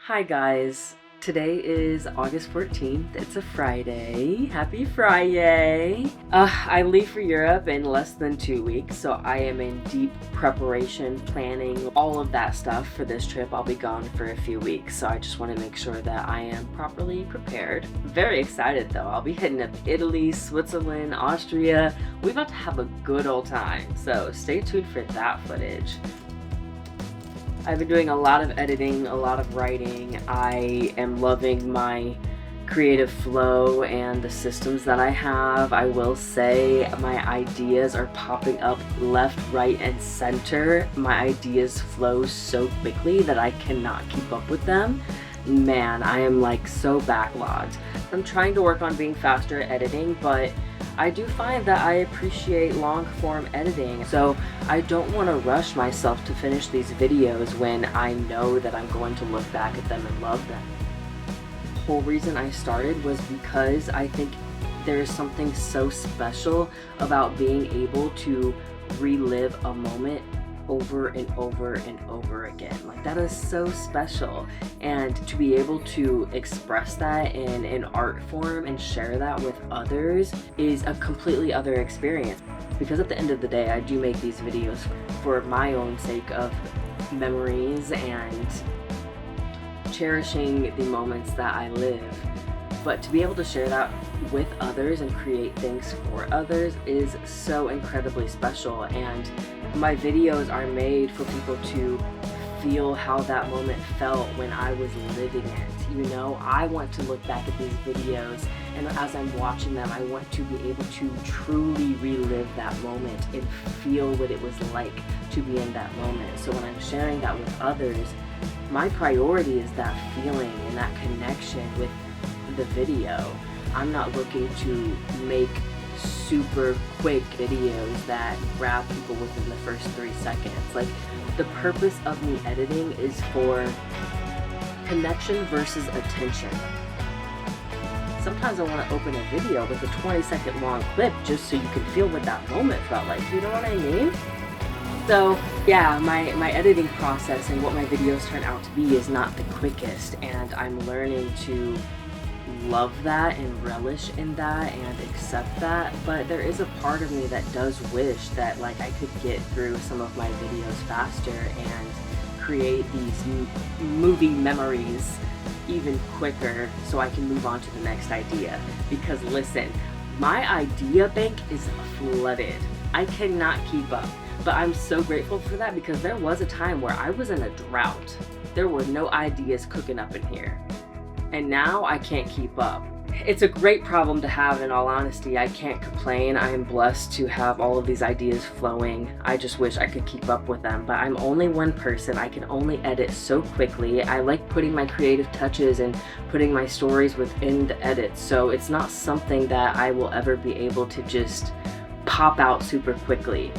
Hi guys, today is August 14th. It's a Friday. Happy Friday! I leave for Europe in less than 2 weeks, so I am in deep preparation, planning, all of that stuff for this trip. I'll be gone for a few weeks, so I just want to make sure that I am properly prepared. Very excited though. I'll be hitting up Italy, Switzerland, Austria. We're about to have a good old time, so stay tuned for that footage. I've been doing a lot of editing, a lot of writing. I am loving my creative flow and the systems that I have. I will say my ideas are popping up left, right, and center. My ideas flow so quickly that I cannot keep up with them. Man, I am like so backlogged. I'm trying to work on being faster at editing, but I do find that I appreciate long form editing, so I don't want to rush myself to finish these videos when I know that I'm going to look back at them and love them. The whole reason I started was because I think there is something so special about being able to relive a moment over and over and over again. Like, that is so special, and to be able to express that in an art form and share that with others is a completely other experience. Because at the end of the day, I do make these videos for my own sake of memories and cherishing the moments that I live. But to be able to share that with others and create things for others is so incredibly special, and my videos are made for people to feel how that moment felt when I was living it. You know, I want to look back at these videos, and as I'm watching them, I want to be able to truly relive that moment and feel what it was like to be in that moment. So when I'm sharing that with others, my priority is that feeling and that connection with the video. I'm not looking to make super quick videos that grab people within the first 3 seconds. Like, the purpose of me editing is for connection versus attention. Sometimes I want to open a video with a 20-second long clip just so you can feel what that moment felt like, you know what I mean? So yeah, my editing process and what my videos turn out to be is not the quickest, and I'm learning to love that and relish in that and accept that. But there is a part of me that does wish that like I could get through some of my videos faster and create these movie memories even quicker so I can move on to the next idea. Because listen, my idea bank is flooded. I cannot keep up. But I'm so grateful for that, because there was a time where I was in a drought. There were no ideas cooking up in here. And now I can't keep up. It's a great problem to have, in all honesty. I can't complain. I am blessed to have all of these ideas flowing. I just wish I could keep up with them, but I'm only one person. I can only edit so quickly. I like putting my creative touches and putting my stories within the edits, so it's not something that I will ever be able to just pop out super quickly.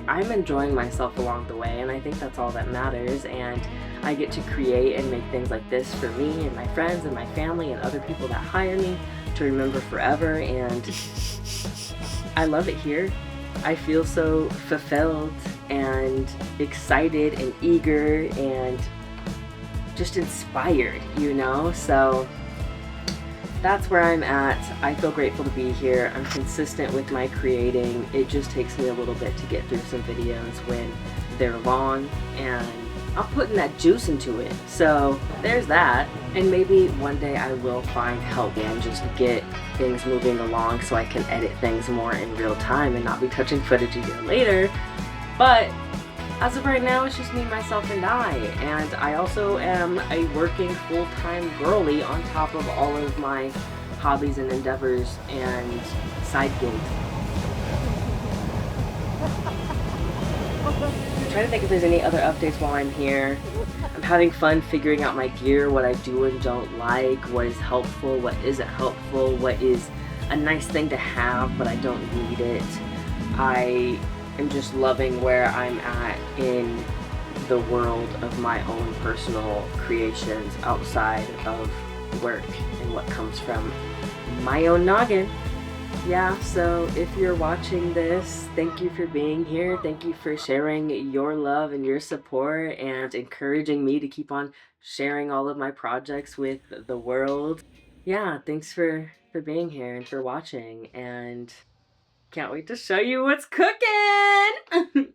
I'm enjoying myself along the way, and I think that's all that matters, and I get to create and make things like this for me and my friends and my family and other people that hire me to remember forever, and I love it here. I feel so fulfilled and excited and eager and just inspired, you know? So that's where I'm at. I feel grateful to be here. I'm consistent with my creating. It just takes me a little bit to get through some videos when they're long, and I'm putting that juice into it. So there's that. And maybe one day I will find help and just get things moving along so I can edit things more in real time and not be touching footage a year later. But as of right now, it's just me, myself, and I. And I also am a working full-time girly on top of all of my hobbies and endeavors and side gigs. I'm trying to think if there's any other updates while I'm here. I'm having fun figuring out my gear, what I do and don't like, what is helpful, what isn't helpful, what is a nice thing to have but I don't need it. I am just loving where I'm at in the world of my own personal creations outside of work and what comes from my own noggin. Yeah, so if you're watching this, thank you for being here. Thank you for sharing your love and your support and encouraging me to keep on sharing all of my projects with the world. Yeah, thanks for being here and for watching, and can't wait to show you what's cooking.